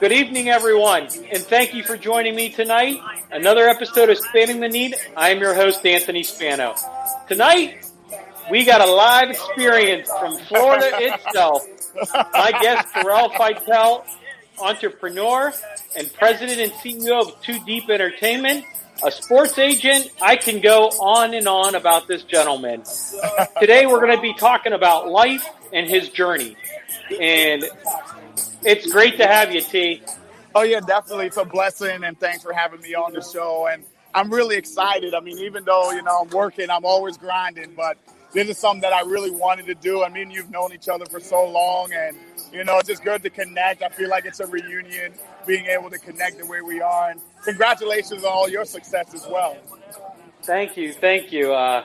Good evening, everyone, and thank you for joining me tonight. Another episode of Spanning the Need. I am your host, Anthony Spano. Tonight, we got a live experience from Florida itself. My guest, Terrill Vidale, entrepreneur and president and CEO of Too Deep Entertainment, a sports agent. I can go on and on about this gentleman. Today, we're going to be talking about life and his journey. And it's great to have you, T. Oh, yeah, definitely. It's a blessing, and thanks for having me on the show. And I'm really excited. I mean, even though, I'm working, I'm always grinding, but this is something that I really wanted to do. I mean, you've known each other for so long, and, it's just good to connect. I feel like it's a reunion, being able to connect the way we are. And congratulations on all your success as well. Thank you. I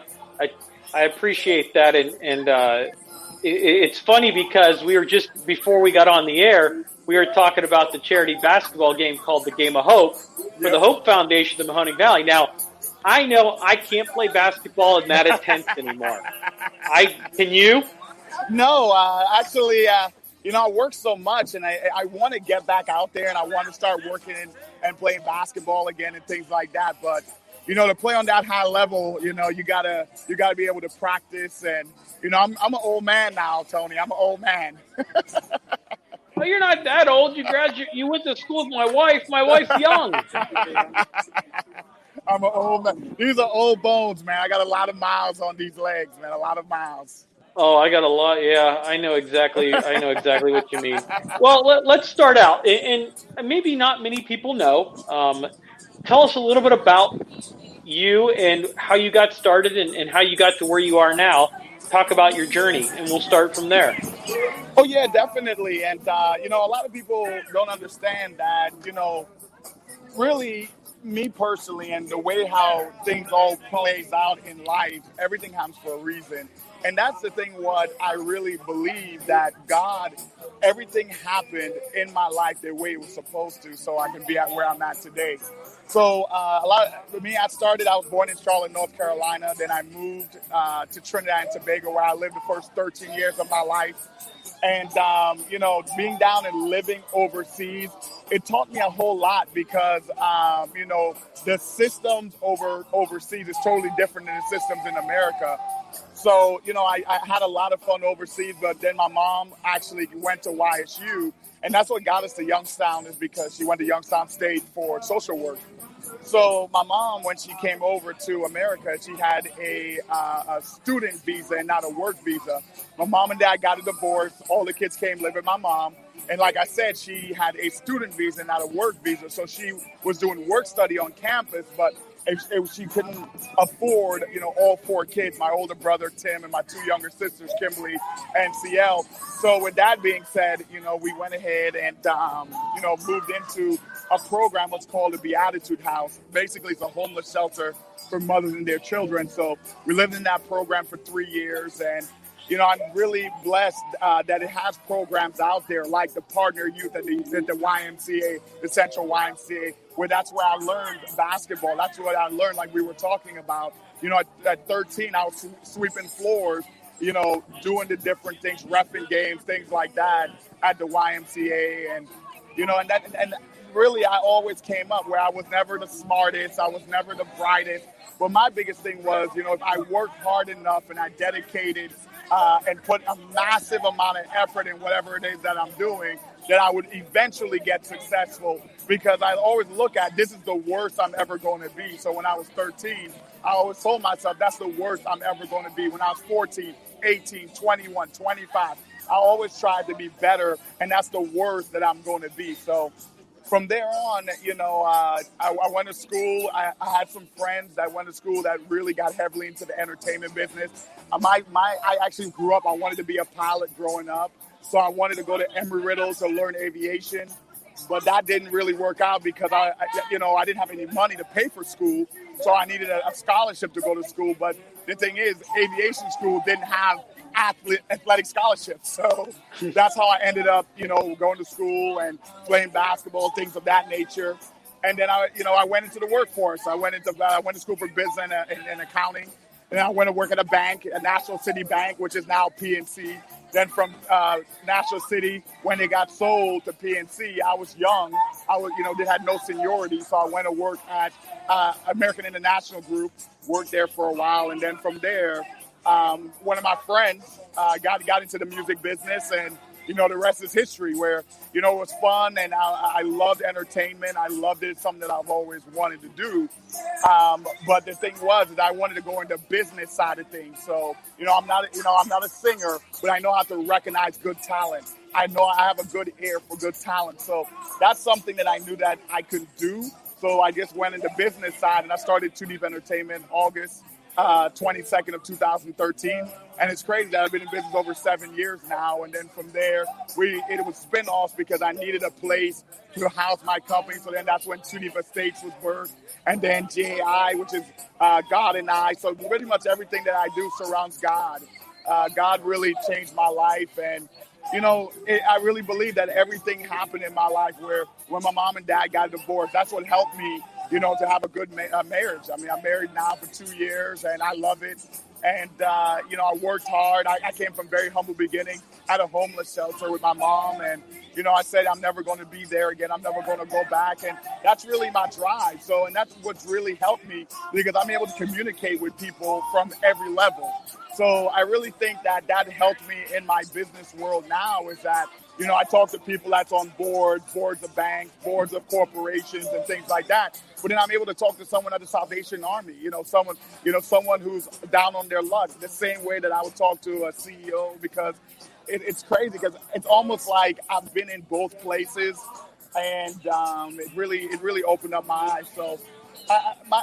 appreciate that, and it's funny because we were just, before we got on the air, we were talking about the charity basketball game called the Game of Hope for the Hope Foundation of Mahoning Valley. Now, I know I can't play basketball in that intense anymore. Can you? No, actually, I work so much, and I want to get back out there, and I want to start working and playing basketball again and things like that. But to play on that high level, you gotta be able to practice. And I'm an old man now, Tony. I'm an old man. Well, you're not that old. You went to school with my wife. My wife's young. I'm an old man. These are old bones, man. I got a lot of miles on these legs, man. A lot of miles. Oh, I got a lot. Yeah, I know exactly what you mean. Well, let's start out, and maybe not many people know. Tell us a little bit about you and how you got started and how you got to where you are now. Talk about your journey, and we'll start from there. Oh, yeah, definitely. And, a lot of people don't understand that, really me personally and the way how things all plays out in life, everything happens for a reason. And that's the thing, what I really believe, that God, everything happened in my life the way it was supposed to, so I can be at where I'm at today. So for me, I was born in Charlotte, North Carolina. Then I moved to Trinidad and Tobago, where I lived the first 13 years of my life. And, being down and living overseas, it taught me a whole lot because, the systems overseas is totally different than the systems in America. So, I had a lot of fun overseas, but then my mom actually went to YSU, and that's what got us to Youngstown, is because she went to Youngstown State for social work. So my mom, when she came over to America, she had a student visa and not a work visa. My mom and dad got a divorce. All the kids came live with my mom. And like I said, she had a student visa and not a work visa. So she was doing work study on campus, but she couldn't afford, all four kids, my older brother, Tim, and my two younger sisters, Kimberly and CL. So with that being said, we went ahead and, moved into a program what's called the Beatitude House. Basically, it's a homeless shelter for mothers and their children. So we lived in that program for 3 years. And, I'm really blessed that it has programs out there like the Partner Youth at the YMCA, the Central YMCA, where that's where I learned basketball. That's what I learned, like we were talking about. At 13, I was sweeping floors, doing the different things, reffing games, things like that at the YMCA. And, and really, I always came up where I was never the smartest, I was never the brightest. But my biggest thing was, if I worked hard enough and I dedicated and put a massive amount of effort in whatever it is that I'm doing, that I would eventually get successful, because I always look at this is the worst I'm ever going to be. So when I was 13, I always told myself that's the worst I'm ever going to be. When I was 14, 18, 21, 25, I always tried to be better, and that's the worst that I'm going to be. So from there on, I went to school. I had some friends that went to school that really got heavily into the entertainment business. I actually grew up, I wanted to be a pilot growing up. So I wanted to go to Embry-Riddle to learn aviation. But that didn't really work out because I didn't have any money to pay for school. So I needed a scholarship to go to school. But the thing is, aviation school didn't have athletic scholarships. So that's how I ended up, going to school and playing basketball, things of that nature. And then I went into the workforce. I went to school for business and accounting. And I went to work at a bank, a National City Bank, which is now PNC. Then from National City, when it got sold to PNC, I was young. They had no seniority, so I went to work at American International Group, worked there for a while, and then from there, one of my friends got into the music business, and the rest is history. Where it was fun, and I loved entertainment. I loved it. It's something that I've always wanted to do. But the thing was that I wanted to go into business side of things. So I'm not a singer, but I know how to recognize good talent. I know I have a good ear for good talent. So that's something that I knew that I could do. So I just went into business side, and I started Too Deep Entertainment August 22nd of 2013. And it's crazy that I've been in business over 7 years now. And then from there, it was spin-offs because I needed a place to house my company. So then that's when Too Deep Estates was birthed. And then GAI, which is God and I. So pretty much everything that I do surrounds God. God really changed my life. And I really believe that everything happened in my life when my mom and dad got divorced. That's what helped me, to have a good marriage. I mean, I'm married now for 2 years, and I love it. And, I worked hard. I came from very humble beginning. Had a homeless shelter with my mom. And, I said I'm never going to be there again. I'm never going to go back. And that's really my drive. And that's what's really helped me, because I'm able to communicate with people from every level. So I really think that helped me in my business world now, is that, I talk to people that's on boards of banks, boards of corporations and things like that. But then I'm able to talk to someone at the Salvation Army, someone who's down on their luck, the same way that I would talk to a CEO, because it's crazy, because it's almost like I've been in both places, and it really opened up my eyes. So my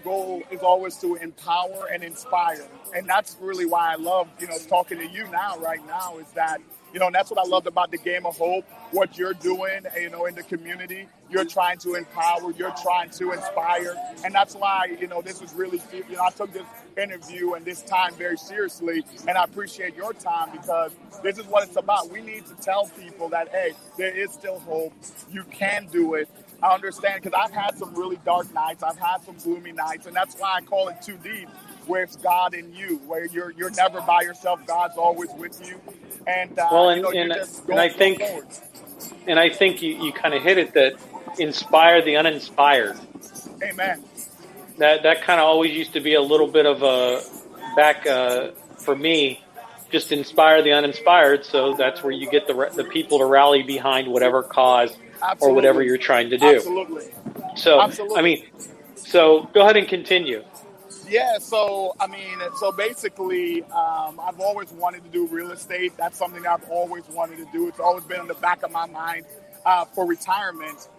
goal is always to empower and inspire. And that's really why I love, talking to you right now, is that, and that's what I loved about the Game of Hope, what you're doing, in the community. You're trying to empower, you're trying to inspire. And that's why, this is really, I took this interview and this time very seriously. And I appreciate your time, because this is what it's about. We need to tell people that, hey, there is still hope. You can do it. I understand, because I've had some really dark nights. I've had some gloomy nights. And that's why I call it Too Deep, where it's God in you, where you're never by yourself. God's always with you. And I think you kind of hit it, that inspire the uninspired. Amen. That kind of always used to be a little bit of a back for me. Just inspire the uninspired. So that's where you get the people to rally behind whatever cause. Absolutely. Or whatever you're trying to do. Absolutely. So, Absolutely. So go ahead and continue. Yeah, so basically, I've always wanted to do real estate. That's something I've always wanted to do. It's always been in the back of my mind for retirement.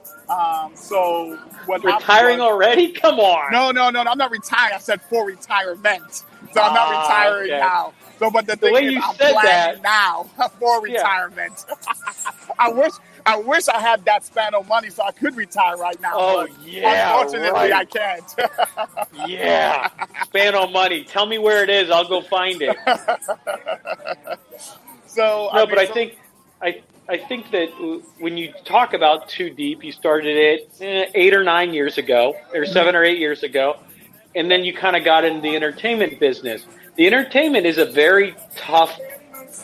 So what retiring already? Come on. No, I'm not retiring. I said for retirement. So I'm not retiring now. So, but the thing is, I'm planning now for retirement. I wish I had that span of money so I could retire right now. Oh, yeah. Unfortunately, right. I can't. Yeah. Span of money. Tell me where it is. I'll go find it. I think that when you talk about Too Deep, you started it 8 or 9 years ago, or 7 or 8 years ago, and then you kind of got into the entertainment business. The entertainment is a very tough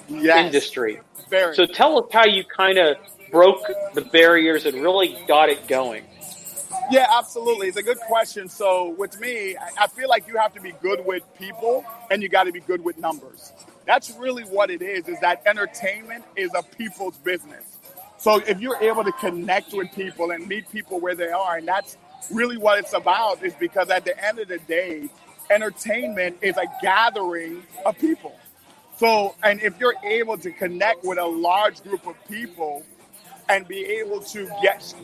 industry. Very. So tell us how you kind of broke the barriers and really got it going. Yeah, absolutely. It's a good question. So with me, I feel like you have to be good with people, and you got to be good with numbers. That's really what it is that entertainment is a people's business. So if you're able to connect with people and meet people where they are, and that's really what it's about, is because at the end of the day, entertainment is a gathering of people. So, and if you're able to connect with a large group of people and be able to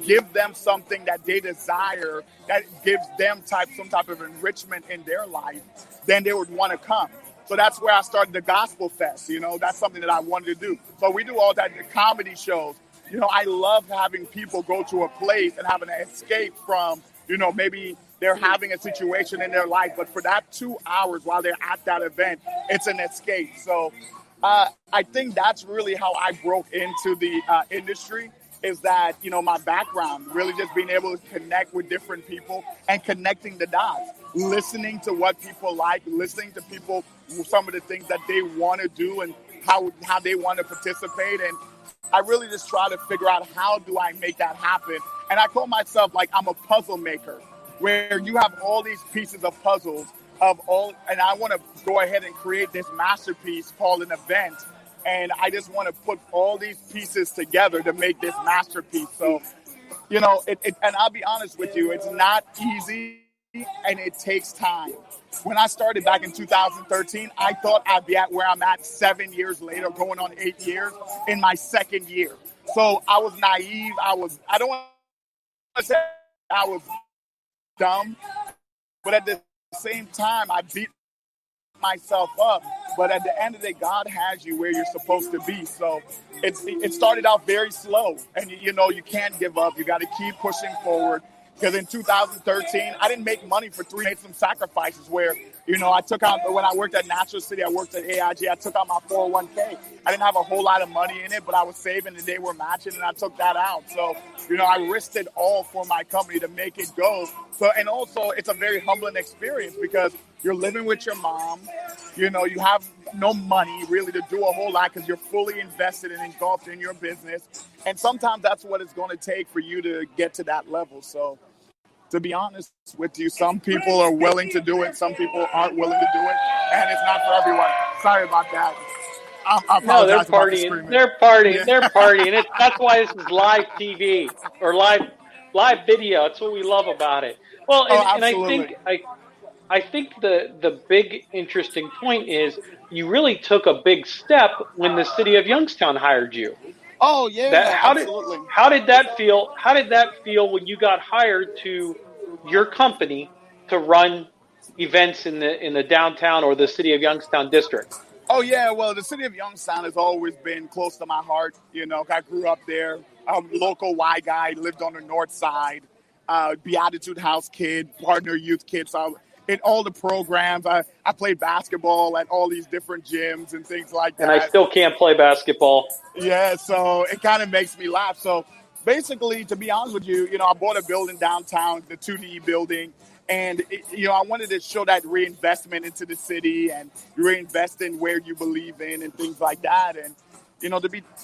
give them something that they desire, that gives them some type of enrichment in their life, then they would want to come. So that's where I started the Gospel Fest. That's something that I wanted to do. So we do all that, the comedy shows. I love having people go to a place and having an escape from, maybe they're having a situation in their life, but for that 2 hours while they're at that event, it's an escape. So I think that's really how I broke into the industry, is that, my background, really just being able to connect with different people and connecting the dots, listening to what people like, listening to people, some of the things that they want to do, and how they want to participate. And I really just try to figure out how do I make that happen. And I call myself like I'm a puzzle maker, where you have all these pieces of puzzles and I want to go ahead and create this masterpiece called an event. And I just want to put all these pieces together to make this masterpiece. So, and I'll be honest with you, it's not easy and it takes time. When I started back in 2013, I thought I'd be at where I'm at 7 years later, going on 8 years in my second year. So I was naive. I don't want to say I was dumb, but at the same time, I beat myself up. But at the end of the day, God has you where you're supposed to be. So it started out very slow, and you can't give up. You got to keep pushing forward. Because in 2013, I didn't make money for 3 years. Made some sacrifices where, I took out, when I worked at Natural City, I worked at AIG, I took out my 401k. I didn't have a whole lot of money in it, but I was saving and they were matching and I took that out. So, I risked it all for my company to make it go. So, and also it's a very humbling experience because you're living with your mom, you have no money really to do a whole lot because you're fully invested and engulfed in your business. And sometimes that's what it's going to take for you to get to that level. So to be honest with you, some people are willing to do it. Some people aren't willing to do it. And it's not for everyone. Sorry about that. No, they're partying. They're partying. Yeah. They're partying. That's why this is live TV or live video. That's what we love about it. Well, and I think the big interesting point is you really took a big step when the city of Youngstown hired you. Oh yeah, absolutely. How did that feel? How did that feel when you got hired to your company to run events in the downtown or the city of Youngstown district? Oh yeah, well the city of Youngstown has always been close to my heart. I grew up there. I'm a local Y guy, lived on the north side. Beatitude House kid, partner youth kid. So in all the programs, I played basketball at all these different gyms and things like that. And I still can't play basketball. Yeah, so it kind of makes me laugh. So basically, to be honest with you, I bought a building downtown, the 2D building. And, I wanted to show that reinvestment into the city and reinvest in where you believe in and things like that. And,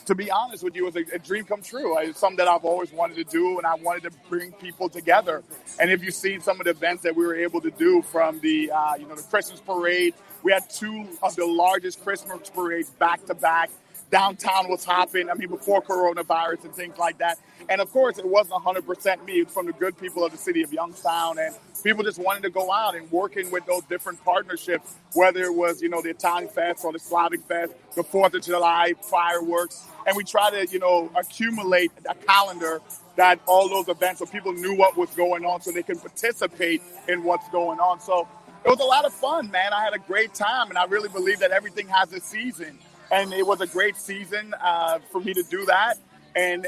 to be honest with you, it was a dream come true. It's something that I've always wanted to do, and I wanted to bring people together. And if you've seen some of the events that we were able to do from the, the Christmas parade, we had 2 of the largest Christmas parades back to back. Downtown was hopping, before coronavirus and things like that. And of course, it wasn't 100% me. It was from the good people of the city of Youngstown. And people just wanted to go out and working with those different partnerships, whether it was, the Italian Fest or the Slavic Fest, the 4th of July, fireworks. And we try to, accumulate a calendar that all those events so people knew what was going on so they can participate in what's going on. So it was a lot of fun, man. I had a great time. And I really believe that everything has a season. And it was a great season for me to do that. And,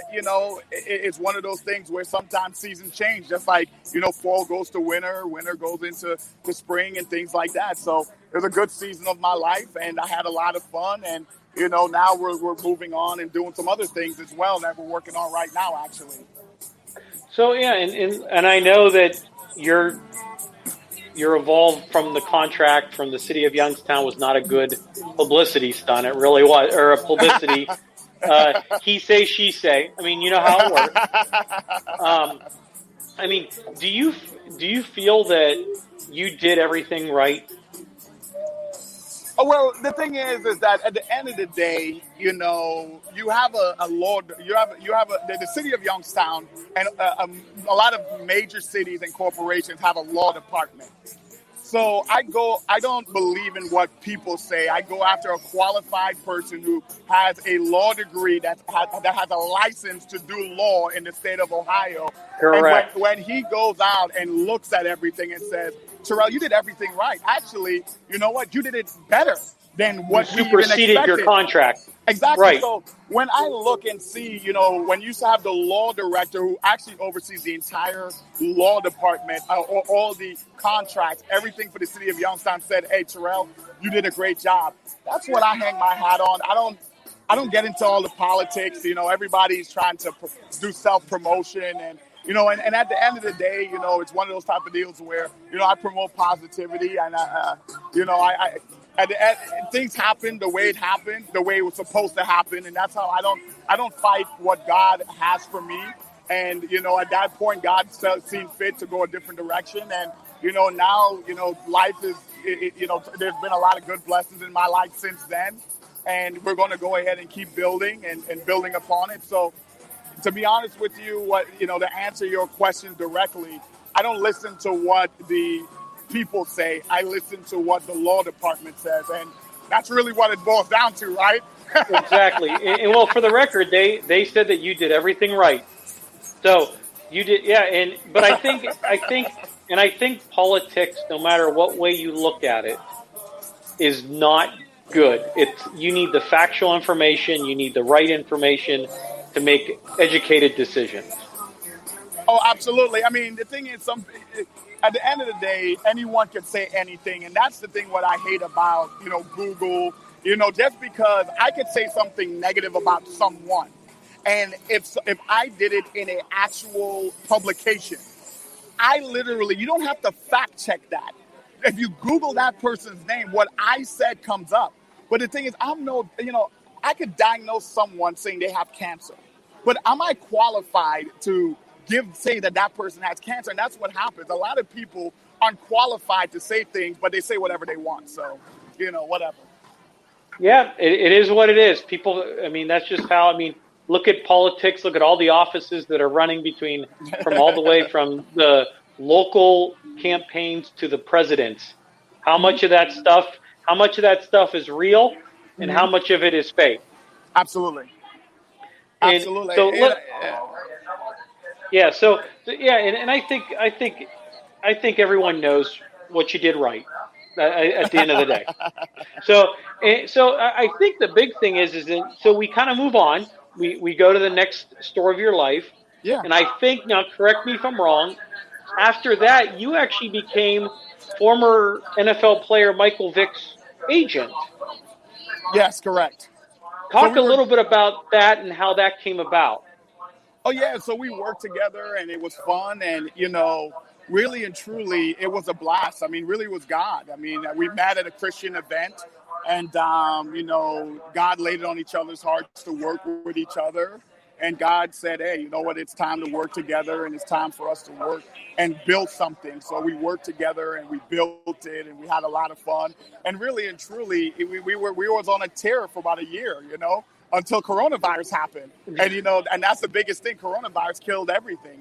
it's one of those things where sometimes seasons change, just like, fall goes to winter, winter goes into spring and things like that. So it was a good season of my life and I had a lot of fun. And, now we're moving on and doing some other things as well that we're working on right now, actually. So, yeah, and I know that you're evolved from the contract from the city of Youngstown was not a good publicity stunt. It really was, or a publicity. He say, she say. You know how it works. Do you feel that you did everything right? Oh, well, the thing is that at the end of the day, you have a law. The city of Youngstown and a lot of major cities and corporations have a law department. So I don't believe in what people say. I go after a qualified person who has a law degree that has a license to do law in the state of Ohio. Correct. And when he goes out and looks at everything and says, Terrill, you did everything right. Actually, you know what? You did it better than what you superseded your contract. Exactly. Right. So when I look and see, when you have the law director who actually oversees the entire law department, all the contracts, everything for the city of Youngstown said, hey, Terrill, you did a great job. That's what I hang my hat on. I don't get into all the politics. Everybody's trying to do self-promotion and, and at the end of the day, it's one of those type of deals where, I promote positivity and, things happen the way it happened, the way it was supposed to happen, and that's how I don't fight what God has for me. And at that point, God seen fit to go a different direction. And now life is there's been a lot of good blessings in my life since then, and we're going to go ahead and keep building and building upon it. So, to be honest with you, to answer your question directly, I don't listen to what the people say. I listen to what the law department says, and that's really what it boils down to, right? Exactly. And well, for the record, they said that you did everything right. So you did, yeah. But I think politics, no matter what way you look at it, is not good. You need the factual information, you need the right information to make educated decisions. Oh, absolutely. I mean, the thing is, at the end of the day, anyone can say anything, and that's the thing what I hate about Google. Just because I could say something negative about someone, and if I did it in an actual publication, you don't have to fact check that. If you Google that person's name, what I said comes up. But the thing is, I could diagnose someone saying they have cancer, but am I qualified to say that person has cancer? And that's what happens. A lot of people aren't qualified to say things, but they say whatever they want. So, whatever. Yeah, it is what it is. People, I mean, that's just how, look at politics, look at all the offices that are running from all the way from the local campaigns to the presidents. How much of that stuff is real and how much of it is fake? Absolutely. Absolutely. And I think everyone knows what you did right at the end of the day. So I think the big thing is that, so we kind of move on. We go to the next store of your life. Yeah. And I think, now correct me if I'm wrong, after that, you actually became former NFL player Michael Vick's agent. Yes, correct. Talk a little bit about that and how that came about. Oh, yeah. So we worked together and it was fun. And, really and truly, it was a blast. Really, it was God. We met at a Christian event and, God laid it on each other's hearts to work with each other. And God said, hey, you know what? It's time to work together and it's time for us to work and build something. So we worked together and we built it and we had a lot of fun. And really and truly, we was on a tear for about a year, until coronavirus happened. And, and that's the biggest thing. Coronavirus killed everything.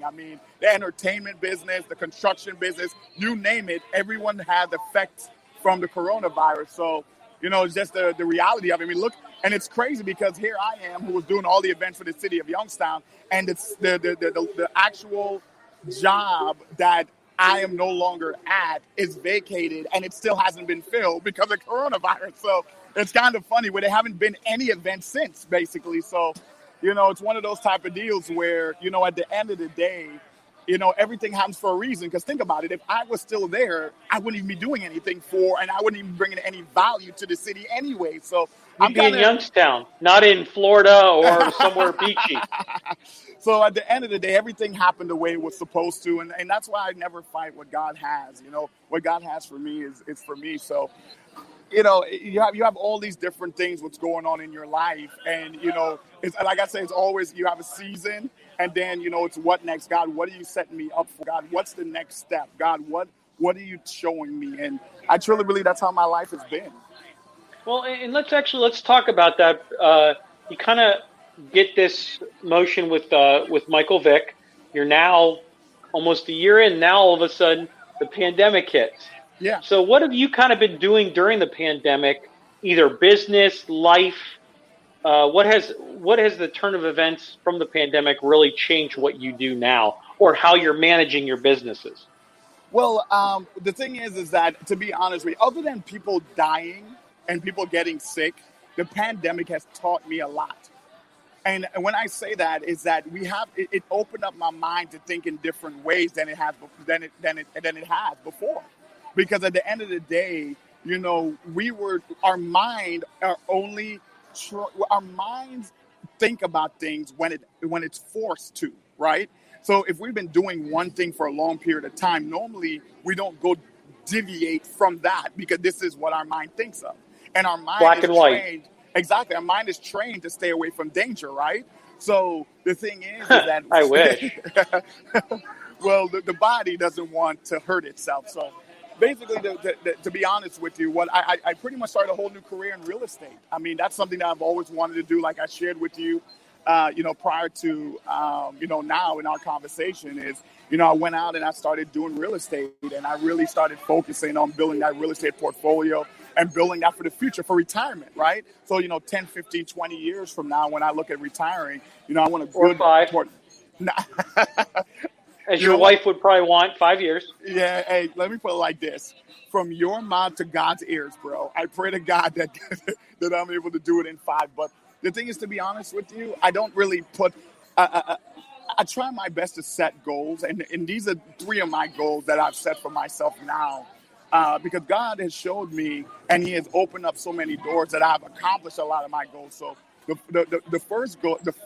The entertainment business, the construction business, you name it, everyone had effects from the coronavirus. So, it's just the reality of it. Look, and it's crazy because here I am who was doing all the events for the city of Youngstown, and it's the actual job that I am no longer at is vacated, and it still hasn't been filled because of coronavirus. So it's kind of funny where there haven't been any events since, basically. So, it's one of those type of deals where, at the end of the day, everything happens for a reason. Because think about it, if I was still there, I wouldn't even be doing anything and I wouldn't even bring in any value to the city anyway. So You'd be in Youngstown, not in Florida or somewhere beachy. So at the end of the day, everything happened the way it was supposed to. And that's why I never fight what God has. What God has for me is for me. So, you have all these different things, what's going on in your life. And, it's like I say, it's always, you have a season and then, it's what next? God, what are you setting me up for? God, what's the next step? God, what are you showing me? And I truly believe that's how my life has been. Well, and let's talk about that. You kind of get this motion with Michael Vick. You're now almost a year in. Now all of a sudden the pandemic hits. Yeah. So what have you kind of been doing during the pandemic? Either business, life. What has the turn of events from the pandemic really changed what you do now, or how you're managing your businesses? Well, the thing is that, to be honest with you, other than people dying and people getting sick, the pandemic has taught me a lot. And when I say that, is that it opened up my mind to think in different ways than it has before. Because at the end of the day, our minds think about things when it's forced to, right? So if we've been doing one thing for a long period of time, normally we don't go deviate from that because this is what our mind thinks of. And our mind Black is and white. trained. Exactly. Our mind is trained to stay away from danger, right? So the thing is that I wish. well, the body doesn't want to hurt itself. So basically, to be honest with you, what I pretty much started a whole new career in real estate. I mean, that's something that I've always wanted to do, like I shared with you, prior to, now in our conversation is, I went out and I started doing real estate, and I really started focusing on building that real estate portfolio and building that for the future, for retirement, right? So, 10, 15, 20 years from now, when I look at retiring, I want to Or 5. As your wife would probably want, 5 years. Yeah, hey, let me put it like this. From your mouth to God's ears, bro. I pray to God that that I'm able to do it in 5. But the thing is, to be honest with you, I don't really put... I try my best to set goals, and these are 3 of my goals that I've set for myself now. Because God has showed me, and He has opened up so many doors that I've accomplished a lot of my goals. So the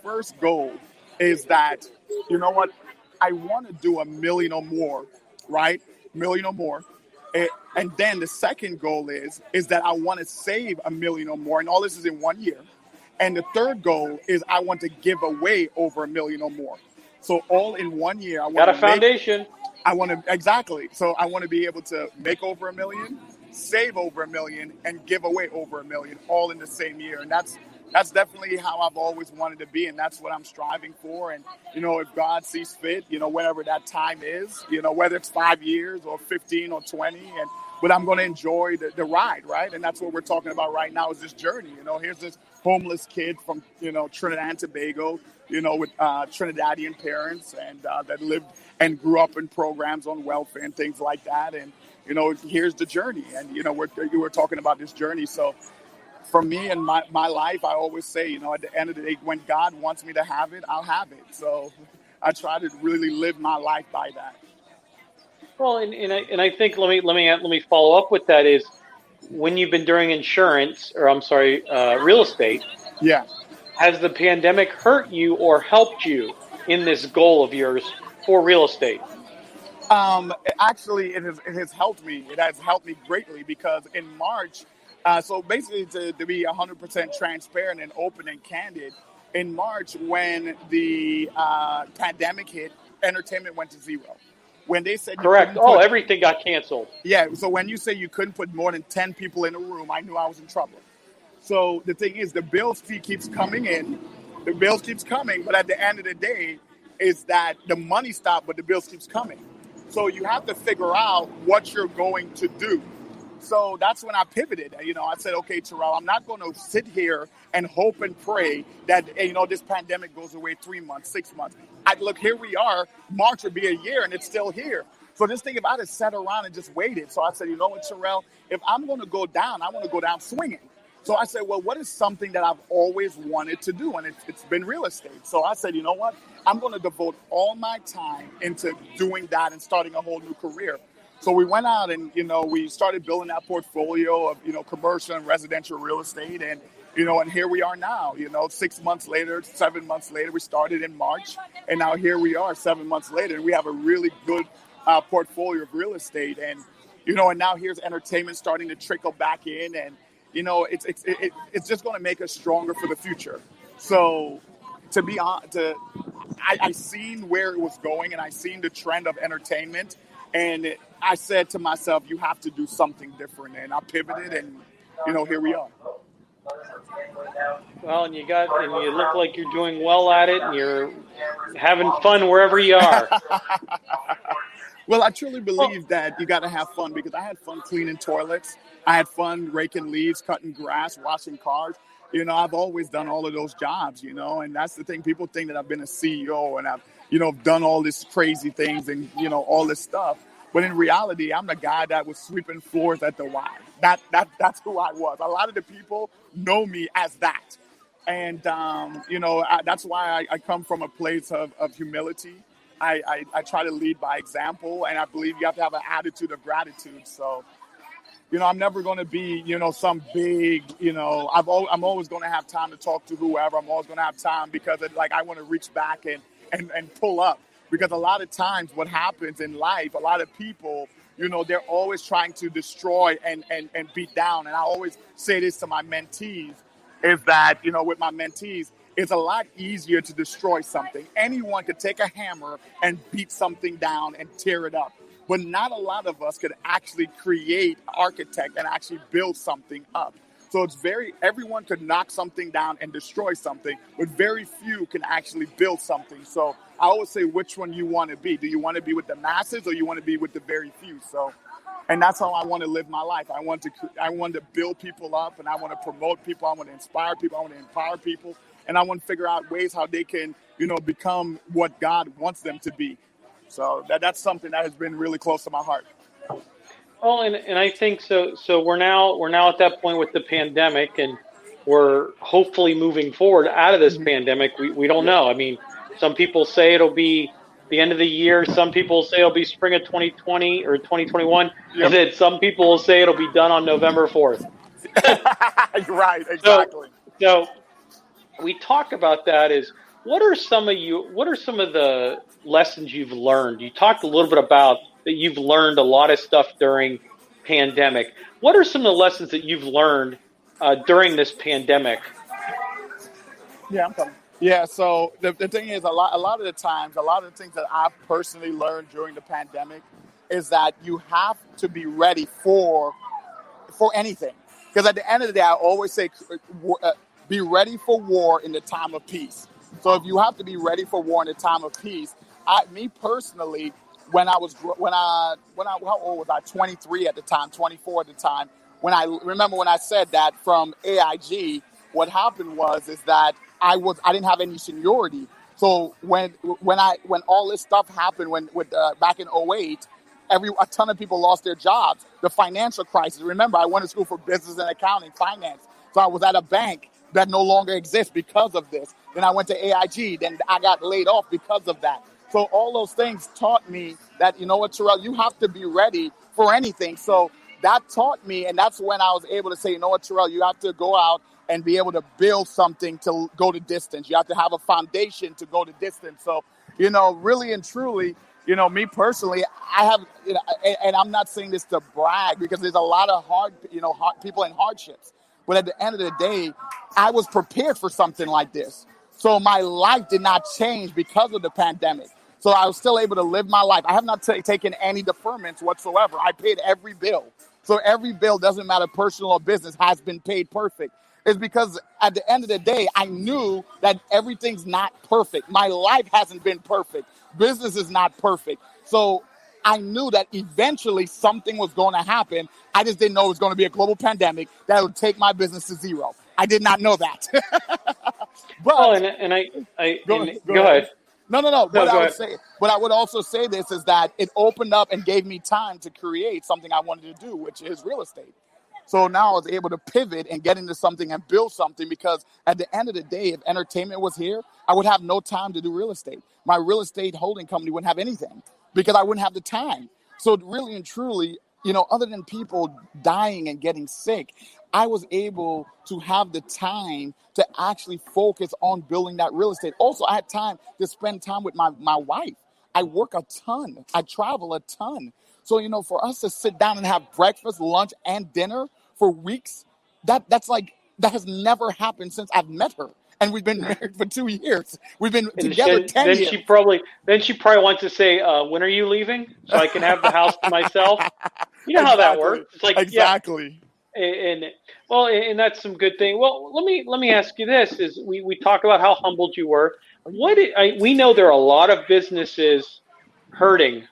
first goal is that, you know what, I want to do $1 million or more, right? $1 million or more. And then the second goal is that I want to save $1 million or more, and all this is in 1 year. And the third goal is I want to give away over $1 million or more. So all in 1 year, I want got a foundation. Exactly. So I want to be able to make over $1 million, save over $1 million, and give away over $1 million, all in the same year. And that's definitely how I've always wanted to be, and that's what I'm striving for. And if God sees fit, whenever that time is, whether it's 5 years or 15 or 20, but I'm going to enjoy the ride, right? And that's what we're talking about right now is this journey. Here's this homeless kid from Trinidad and Tobago, with Trinidadian parents, and that lived and grew up in programs on welfare and things like that. And here's the journey, and we're talking about this journey. So for me and my life, I always say, at the end of the day, when God wants me to have it, I'll have it. So I try to really live my life by that. Well, and I think let me follow up with that is when you've been doing real estate. Yeah. Has the pandemic hurt you or helped you in this goal of yours for real estate? Actually, it has helped me. It has helped me greatly because in March, so basically to be 100% transparent and open and candid, in March when the pandemic hit, entertainment went to zero. When they said correct, everything got canceled. Yeah, so when you say you couldn't put more than 10 people in a room, I knew I was in trouble. So the thing is, the bills fee keeps coming in. The bills keeps coming, but at the end of the day, is that the money stopped, but the bills keeps coming. So you have to figure out what you're going to do. So that's when I pivoted. I said, okay, Terrill, I'm not going to sit here and hope and pray that, this pandemic goes away 3 months, 6 months. Look, here we are. March would be a year, and it's still here. So this thing, if I'd have sat around and just waited. So I said, you know what, Terrill, if I'm going to go down, I want to go down swinging. So I said, well, what is something that I've always wanted to do? And it's been real estate. So I said, you know what? I'm going to devote all my time into doing that and starting a whole new career. So we went out and, we started building that portfolio of, commercial and residential real estate. And, and here we are now, 6 months later, 7 months later, we started in March. And now here we are 7 months later. And we have a really good portfolio of real estate. And, and now here's entertainment starting to trickle back in. And, it's just going to make us stronger for the future. So to be honest, I seen where it was going, and I seen the trend of entertainment. And I said to myself, you have to do something different. And I pivoted, and, here we are. Well, and you look like you're doing well at it, and you're having fun wherever you are. Well, I truly believe that you got to have fun because I had fun cleaning toilets. I had fun raking leaves, cutting grass, washing cars. I've always done all of those jobs, and that's the thing. People think that I've been a CEO and I've, done all these crazy things and, all this stuff. But in reality, I'm the guy that was sweeping floors at the Y. That's who I was. A lot of the people know me as that. And, that's why I come from a place of humility. I try to lead by example, and I believe you have to have an attitude of gratitude. So, I'm never going to be, some big, I'm always going to have time to talk to whoever. I'm always going to have time because I want to reach back and pull up. Because a lot of times what happens in life, a lot of people they're always trying to destroy and beat down. And I always say this to my mentees, is that, with my mentees, it's a lot easier to destroy something. Anyone could take a hammer and beat something down and tear it up. But not a lot of us could actually create, architect, and actually build something up. So everyone could knock something down and destroy something, but very few can actually build something. So I always say, which one you want to be. Do you want to be with the masses, or you want to be with the very few? So, and that's how I want to live my life. I want to build people up, and I want to promote people. I want to inspire people. I want to empower people. And I want to figure out ways how they can, become what God wants them to be. So that's something that has been really close to my heart. Well, and I think so. So we're now at that point with the pandemic, and we're hopefully moving forward out of this pandemic. We don't know. I mean, some people say it'll be the end of the year. Some people say it'll be spring of 2020 or 2021. Yep. And then some people will say it'll be done on November 4th. Right, exactly. So we talk about that. What are some of the lessons you've learned? You talked a little bit about that you've learned a lot of stuff during pandemic. What are some of the lessons that you've learned during this pandemic? Yeah, I'm coming. Yeah, so the thing is, a lot of the times, a lot of the things that I've personally learned during the pandemic is that you have to be ready for anything. Because at the end of the day, I always say, be ready for war in the time of peace. So if you have to be ready for war in the time of peace, me personally, how old was I? 23 at the time, 24 at the time. When I said that from AIG, what happened is that I didn't have any seniority. So when all this stuff happened, back in 2008, a ton of people lost their jobs. The financial crisis. Remember, I went to school for business and accounting, finance. So I was at a bank that no longer exists because of this. Then I went to AIG. Then I got laid off because of that. So all those things taught me that, you know what, Terrill, you have to be ready for anything. So that taught me, and that's when I was able to say, you know what, Terrill, you have to go out and be able to build something to go the distance. You have to have a foundation to go the distance. So, really and truly, me personally, I have, and I'm not saying this to brag, because there's a lot of hard people in hardships. But at the end of the day, I was prepared for something like this. So my life did not change because of the pandemic. So I was still able to live my life. I have not taken any deferments whatsoever. I paid every bill. So every bill, doesn't matter personal or business, has been paid perfect. It's because at the end of the day, I knew that everything's not perfect. My life hasn't been perfect. Business is not perfect. So I knew that eventually something was going to happen. I just didn't know it was going to be a global pandemic that would take my business to zero. I did not know that. But go ahead. No. What I would also say this is that it opened up and gave me time to create something I wanted to do, which is real estate. So now I was able to pivot and get into something and build something, because at the end of the day, if entertainment was here, I would have no time to do real estate. My real estate holding company wouldn't have anything because I wouldn't have the time. So really and truly, other than people dying and getting sick, I was able to have the time to actually focus on building that real estate. Also, I had time to spend time with my wife. I work a ton. I travel a ton. So, for us to sit down and have breakfast, lunch, and dinner for weeks, that has never happened since I've met her. And we've been married for 2 years. We've been together 10 years. She probably wants to say, when are you leaving? So I can have the house to myself. You know how that works. It's like, exactly. Yeah. And that's some good thing. Well, let me ask you this: is we talk about how humbled you were. We know there are a lot of businesses hurting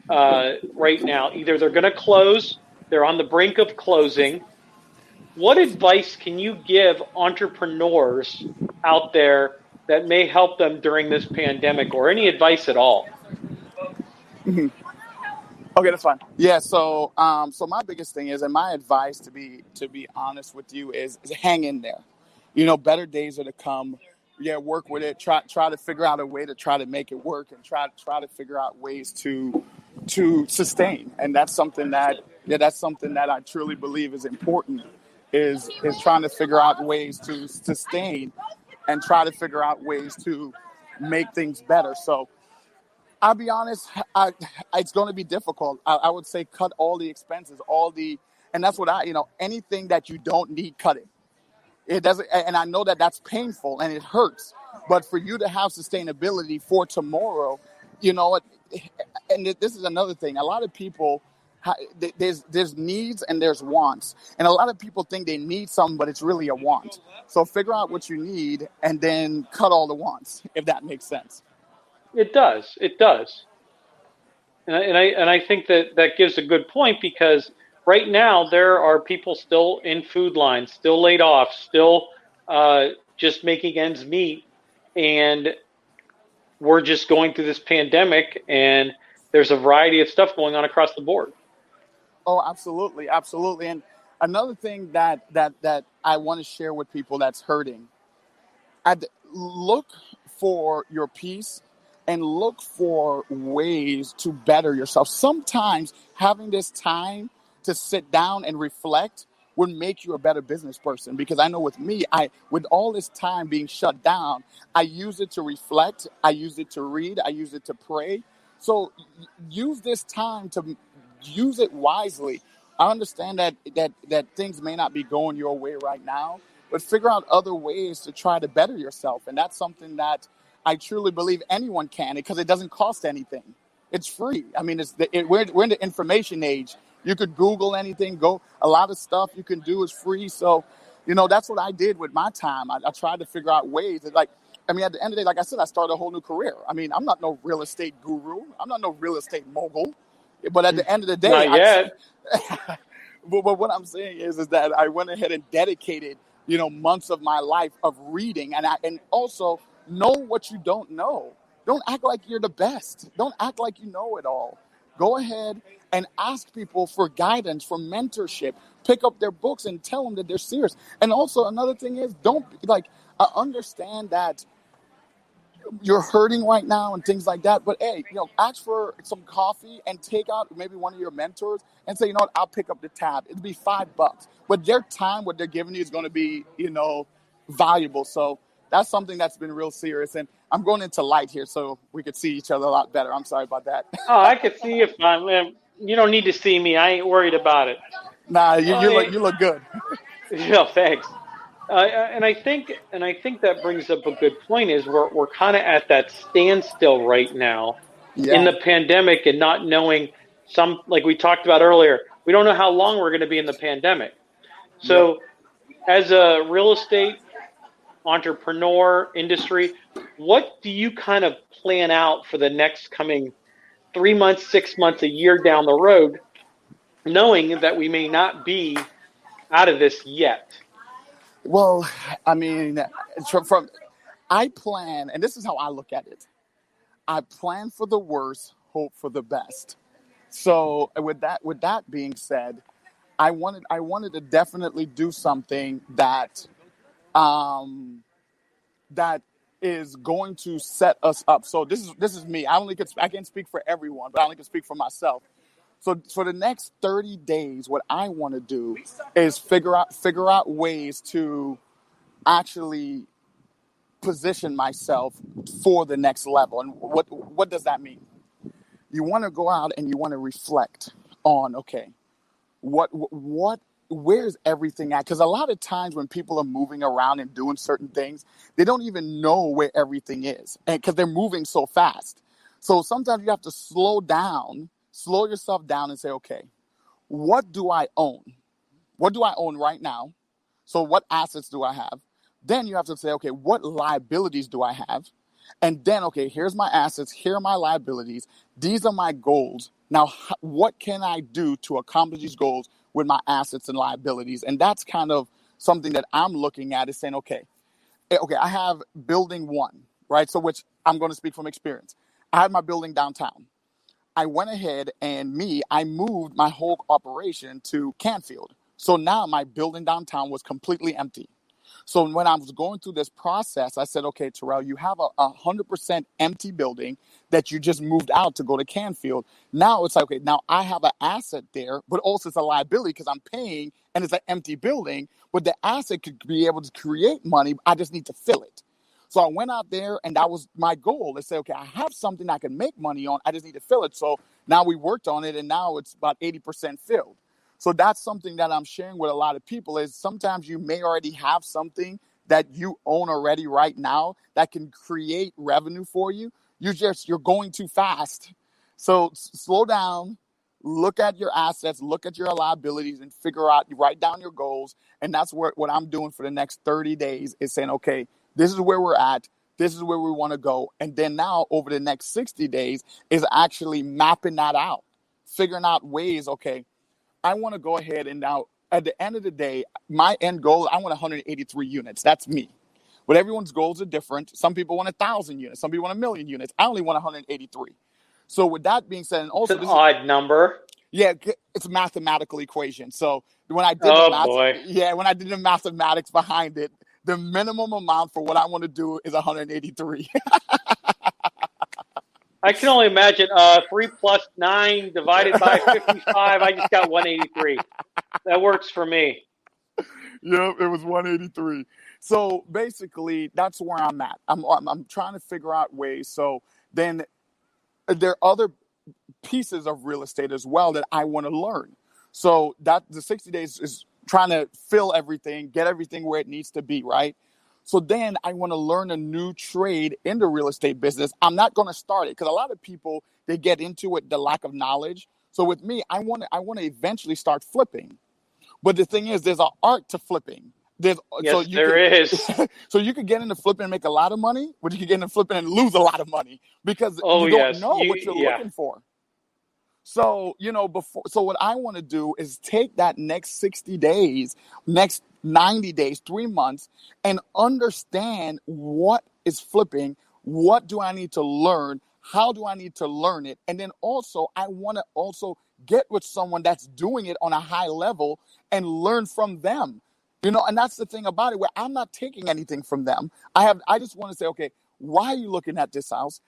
right now. Either they're going to close, they're on the brink of closing. What advice can you give entrepreneurs out there that may help them during this pandemic, or any advice at all? Mm-hmm. Okay, that's fine. Yeah, so my biggest thing is, and my advice to be honest with you is hang in there. Better days are to come. Yeah, work with it. Try to figure out a way to try to make it work, and try to figure out ways to sustain. And that's something that I truly believe is important. Is trying to figure out ways to sustain and try to figure out ways to make things better. So I'll be honest, it's going to be difficult. I would say cut all the expenses, and that's what anything that you don't need, cut it. It doesn't, and I know that that's painful and it hurts, but for you to have sustainability for tomorrow, you know what? And this is another thing. A lot of people, there's needs and there's wants, and a lot of people think they need something, but it's really a want. So figure out what you need and then cut all the wants, if that makes sense. It does. It does. And I think that gives a good point, because right now there are people still in food lines, still laid off, still just making ends meet, and we're just going through this pandemic, and there's a variety of stuff going on across the board. Oh, absolutely, absolutely. And another thing that I want to share with people that's hurting, look for your peace and look for ways to better yourself. Sometimes having this time to sit down and reflect would make you a better business person. Because I know with me, with all this time being shut down, I use it to reflect, I use it to read, I use it to pray. So use this time to use it wisely. I understand that things may not be going your way right now, but figure out other ways to try to better yourself. And that's something that I truly believe anyone can, because it doesn't cost anything. It's free. I mean, we're in the information age. You could Google anything, a lot of stuff you can do is free. So, that's what I did with my time. I tried to figure out ways that, at the end of the day, like I said, I started a whole new career. I mean, I'm not no real estate guru. I'm not no real estate mogul. But at the end of the day, not yet. But what I'm saying is that I went ahead and dedicated, months of my life of reading, and also know what you don't know. Don't act like you're the best. Don't act like you know it all. Go ahead and ask people for guidance, for mentorship. Pick up their books and tell them that they're serious. And also another thing is, I understand that you're hurting right now and things like that. But hey, ask for some coffee and take out maybe one of your mentors and say, I'll pick up the tab. It'll be $5. But their time, what they're giving you is going to be, valuable. So that's something that's been real serious. And I'm going into light here so we could see each other a lot better. I'm sorry about that. Oh, I could see you fine, man. You don't need to see me. I ain't worried about it. Nah, you look good. Thanks. And I think that brings up a good point. Is we're kind of at that standstill right now in the pandemic, and not knowing like we talked about earlier. We don't know how long we're going to be in the pandemic. So, as a real estate entrepreneur industry, what do you kind of plan out for the next coming 3 months, 6 months, a year down the road, knowing that we may not be out of this yet? Well, I mean, I plan, and this is how I look at it. I plan for the worst, hope for the best. So with that being said, I wanted to definitely do something that is going to set us up. So this is me. I can't speak for everyone, but I only can speak for myself. So for the next 30 days, what I want to do is figure out ways to actually position myself for the next level. And what does that mean? You want to go out and you want to reflect on, okay, where's everything at? Because a lot of times when people are moving around and doing certain things, they don't even know where everything is, and because they're moving so fast. So sometimes you have to slow yourself down and say, okay, what do I own? What do I own right now? So what assets do I have? Then you have to say, okay, what liabilities do I have? And then, okay, here's my assets, here are my liabilities. These are my goals. Now, what can I do to accomplish these goals with my assets and liabilities? And that's kind of something that I'm looking at, is saying, okay, I have building 1, right? So which I'm going to speak from experience. I had my building downtown. I went ahead and I moved my whole operation to Canfield. So now my building downtown was completely empty. So when I was going through this process, I said, okay, Terrill, you have a 100% empty building that you just moved out to go to Canfield. Now it's like, okay, now I have an asset there, but also it's a liability because I'm paying and it's an empty building. But the asset could be able to create money. I just need to fill it. So I went out there, and that was my goal. To say, okay, I have something I can make money on. I just need to fill it. So now we worked on it, and now it's about 80% filled. So that's something that I'm sharing with a lot of people is sometimes you may already have something that you own already right now that can create revenue for you. You're going too fast. So slow down, look at your assets, look at your liabilities, and write down your goals. And that's what I'm doing for the next 30 days is saying, okay, this is where we're at. This is where we want to go. And then now over the next 60 days is actually mapping that out, figuring out ways, okay, I want to go ahead and now at the end of the day, my end goal, I want 183 units. That's me. But everyone's goals are different. Some people want 1,000 units. Some people want 1,000,000 units. I only want 183. So with that being said, and also it's an odd number. Yeah, it's a mathematical equation. So when I did when I did the mathematics behind it, the minimum amount for what I want to do is 183. I can only imagine 3 plus 9 divided by 55. I just got 183. That works for me. Yep, it was 183. So basically, that's where I'm at. I'm trying to figure out ways. So then there are other pieces of real estate as well that I want to learn. So that the 60 days is trying to fill everything, get everything where it needs to be, right? So then I want to learn a new trade in the real estate business. I'm not going to start it because a lot of people, they get into it, the lack of knowledge. So with me, I want to eventually start flipping. But the thing is, there's an art to flipping. There is. So you could get into flipping and make a lot of money, but you could get into flipping and lose a lot of money because you don't know what you're looking for. So, so what I want to do is take that next 60 days, next 90 days, 3 months, and understand what is flipping. What do I need to learn? How do I need to learn it? And then also, I want to also get with someone that's doing it on a high level and learn from them. And that's the thing about it, where I'm not taking anything from them. I just want to say, okay, why are you looking at this house?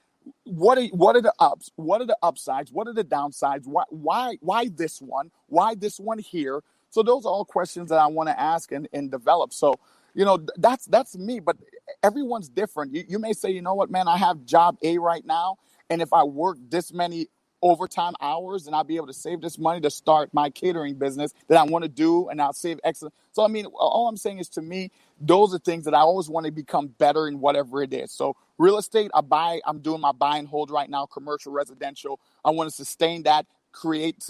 What are the ups? What are the upsides? What are the downsides? Why this one? Why this one here? So those are all questions that I want to ask and develop. So, that's me, but everyone's different. You may say, you know what, man, I have job A right now. And if I work this many overtime hours, then I'll be able to save this money to start my catering business that I want to do, and I'll save extra. So, I mean, all I'm saying is, to me, those are things that I always want to become better in whatever it is. So real estate, I'm doing my buy and hold right now, commercial, residential. I want to sustain that, create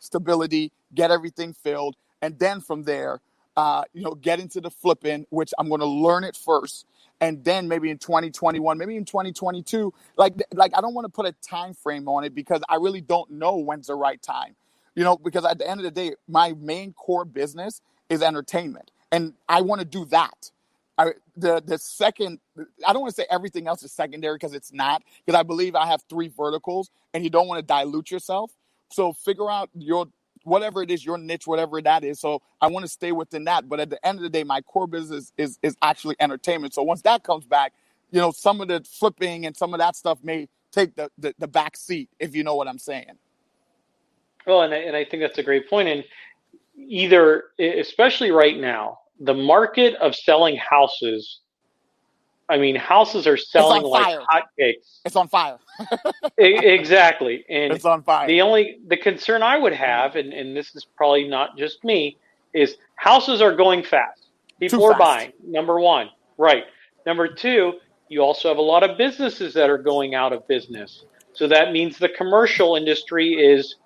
stability, get everything filled. And then from there, get into the flipping, which I'm going to learn it first. And then maybe in 2021, maybe in 2022, like I don't want to put a time frame on it because I really don't know when's the right time. Because at the end of the day, my main core business is entertainment, and I want to do that. The second, I don't want to say everything else is secondary because it's not, because I believe I have 3 verticals, and you don't want to dilute yourself. So figure out whatever it is, your niche, whatever that is. So I want to stay within that. But at the end of the day, my core business is actually entertainment. So once that comes back, some of the flipping and some of that stuff may take the back seat, if you know what I'm saying. Well, and I think that's a great point. And especially right now, the market of selling houses, houses are selling like hotcakes. It's on fire. Exactly. And it's on fire. The concern I would have, and this is probably not just me, is houses are going fast. People are buying, number one. Right. Number two, you also have a lot of businesses that are going out of business. So that means the commercial industry is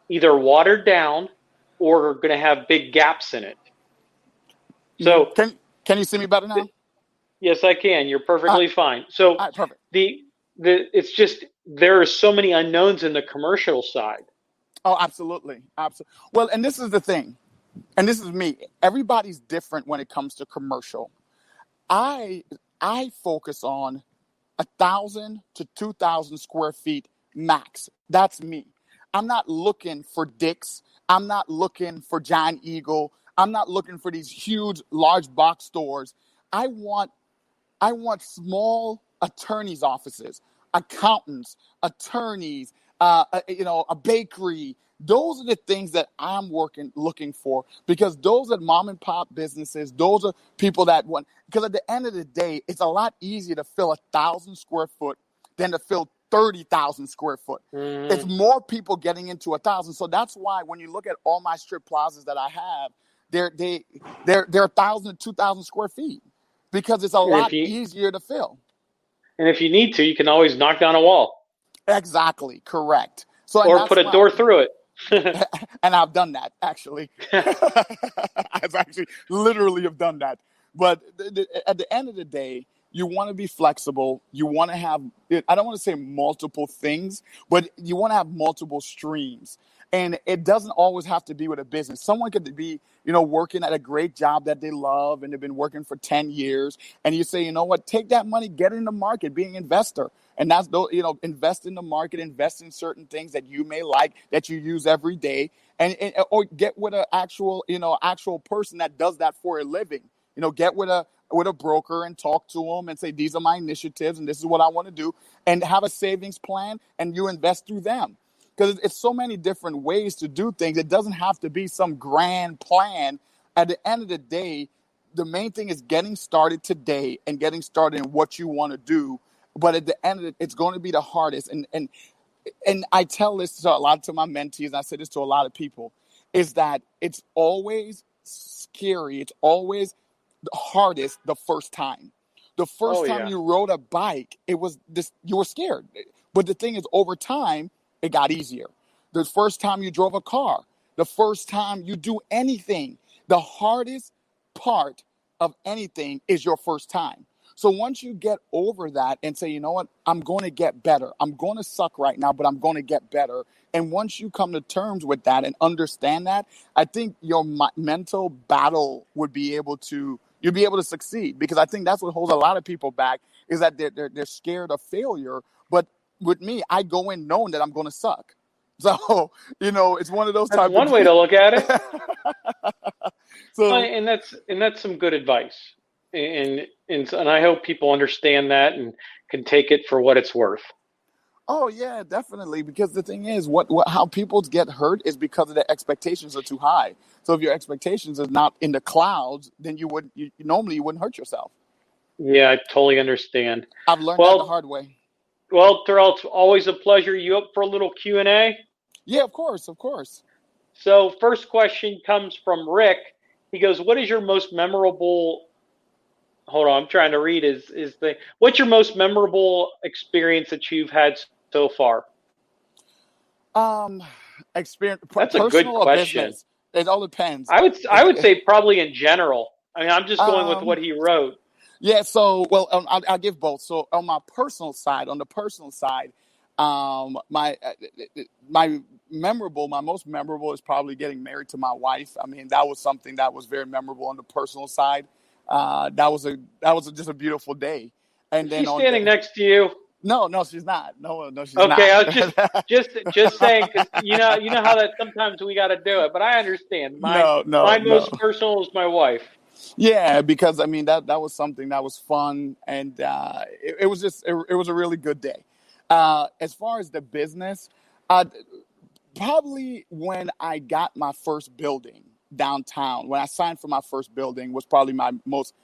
either watered down or going to have big gaps in it. So can you see me better now? Yes, I can. You're perfectly fine. So perfect. It's just there are so many unknowns in the commercial side. Oh, absolutely. Absolutely. Well, and this is the thing, and this is me. Everybody's different when it comes to commercial. I focus on 1,000 to 2,000 square feet max. That's me. I'm not looking for Dick's. I'm not looking for Giant Eagle. I'm not looking for these huge, large box stores. I want small attorneys' offices, accountants, attorneys, a bakery. Those are the things that I'm looking for, because those are mom and pop businesses. Those are people that want, because at the end of the day, it's a lot easier to fill 1,000 square foot than to fill 30,000 square foot. It's more people getting into 1,000. So that's why when you look at all my strip plazas that I have, they're 1,000 to 2,000 square feet, because it's a lot easier to fill. And if you need to, you can always knock down a wall. Exactly, correct. So, or put a door through it. And I've done that, actually. I've actually literally have done that. But at the end of the day, you want to be flexible. You want to have, I don't want to say multiple things, but you want to have multiple streams. And it doesn't always have to be with a business. Someone could be, working at a great job that they love and they've been working for 10 years. And you say, you know what, take that money, get in the market, be an investor. And that's, invest in the market, invest in certain things that you may like, that you use every day, and or get with an actual person that does that for a living. Get with a broker and talk to them and say, these are my initiatives and this is what I want to do, and have a savings plan, and you invest through them. Because it's so many different ways to do things. It doesn't have to be some grand plan. At the end of the day, the main thing is getting started today and getting started in what you want to do. But at the end of it, it's going to be the hardest. And I tell this to a lot of my mentees, and I say this to a lot of people, is that it's always scary. It's always the hardest the first time. The first time you rode a bike, it was this, you were scared. But the thing is, over time, it got easier. The first time you drove a car, the first time you do anything, the hardest part of anything is your first time. So once you get over that and say, you know what, I'm going to get better. I'm going to suck right now, but I'm going to get better. And once you come to terms with that and understand that, I think your mental battle you'll be able to succeed. Because I think that's what holds a lot of people back, is that they're scared of failure. But with me, I go in knowing that I'm going to suck. So, it's one of those That's one way to look at it. So, and that's some good advice. And I hope people understand that and can take it for what it's worth. Oh yeah, definitely. Because the thing is, how people get hurt is because of their expectations are too high. So if your expectations are not in the clouds, then you normally wouldn't hurt yourself. Yeah, I totally understand. I've learned that the hard way. Well, Terrill, it's always a pleasure. You up for a little Q&A? Yeah, of course. So first question comes from Rick. He goes, what is your most memorable... Hold on, I'm trying to read. What's your most memorable experience that you've had so far? Experience. That's a good question. It all depends. I would say probably in general. I mean, I'm just going with what he wrote. Yeah. So, I'll give both. So on the personal side, my most memorable is probably getting married to my wife. I mean, that was something that was very memorable on the personal side. That was just a beautiful day. And then she's standing next to you. No, she's not. No, she's not. Okay, I was just saying, because you know how that sometimes we got to do it, but I understand. My most personal is my wife. Yeah, because I mean that was something that was fun, and it was a really good day. As far as the business, probably when I got my first building downtown, when I signed for my first building, was probably my most,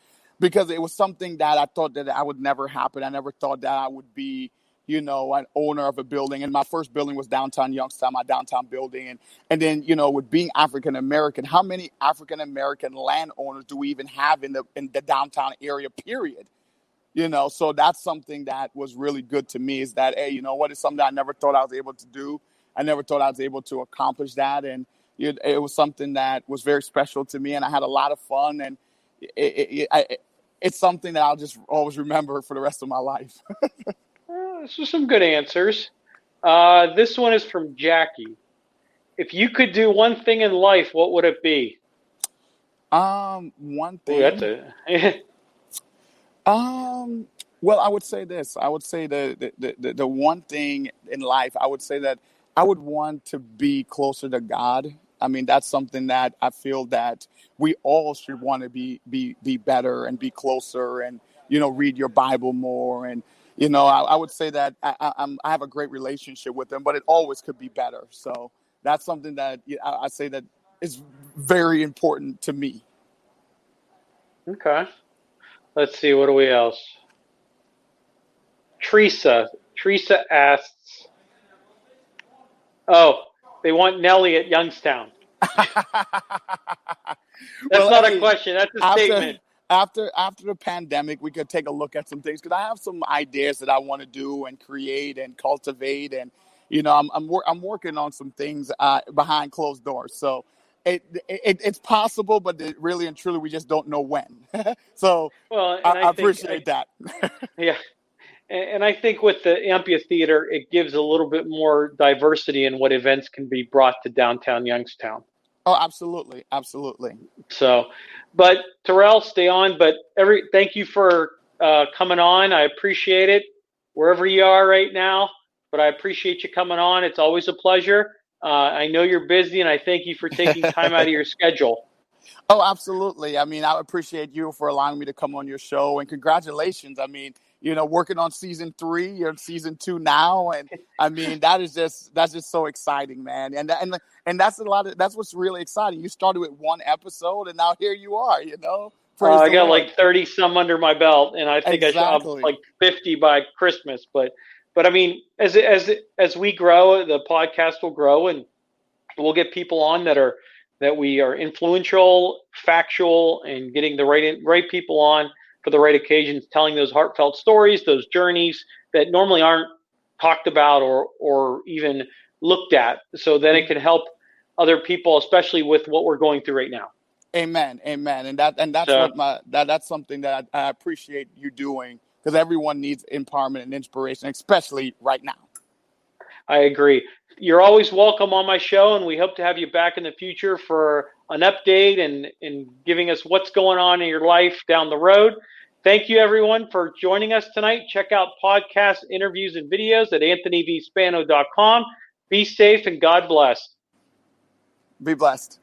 because it was something that I thought that I would never happen. I never thought that I would be, an owner of a building. And my first building was downtown Youngstown, my downtown building. And then, with being African American, how many African American landowners do we even have in the downtown area, period? So that's something that was really good to me, is that, hey, it's something I never thought I was able to do. I never thought I was able to accomplish that. And it was something that was very special to me, and I had a lot of fun, and it's something that I'll just always remember for the rest of my life. This was some good answers. This one is from Jackie. If you could do one thing in life, what would it be? One thing. Ooh, well, I would say this. I would say the one thing in life, I would say that I would want to be closer to God. I mean, that's something that I feel that we all should want to be better and be closer, and, read your Bible more, and, I would say that I have a great relationship with them, but it always could be better. So that's something that I say that is very important to me. Okay. Let's see. What do we else? Teresa asks, oh, they want Nelly at Youngstown. That's not a question. That's a statement. After the pandemic, we could take a look at some things, because I have some ideas that I want to do and create and cultivate, and I'm working on some things behind closed doors. So it's possible, but really and truly we just don't know when. So Well, I appreciate that. Yeah. And I think with the amphitheater, it gives a little bit more diversity in what events can be brought to downtown Youngstown. Oh, absolutely. Absolutely. So, but Terrill, stay on. But thank you for coming on. I appreciate it wherever you are right now. But I appreciate you coming on. It's always a pleasure. I know you're busy, and I thank you for taking time out of your schedule. Oh, absolutely. I mean, I appreciate you for allowing me to come on your show, and congratulations. I mean, working on season 3, you're in season 2 now. And I mean, that's just so exciting, man. And that's that's what's really exciting. You started with 1 episode and now here you are, I got like 30 some under my belt, and I think Exactly. I should have like 50 by Christmas. But I mean, as we grow, the podcast will grow, and we'll get people on that we are influential, factual, and getting the right people on for the right occasions, telling those heartfelt stories, those journeys that normally aren't talked about or even looked at, so that it can help other people, especially with what we're going through right now. Amen. And that's something that I appreciate you doing, because everyone needs empowerment and inspiration, especially right now. I agree. You're always welcome on my show, and we hope to have you back in the future for an update and giving us what's going on in your life down the road. Thank you, everyone, for joining us tonight. Check out podcasts, interviews, and videos at anthonyvspano.com. Be safe and God bless. Be blessed.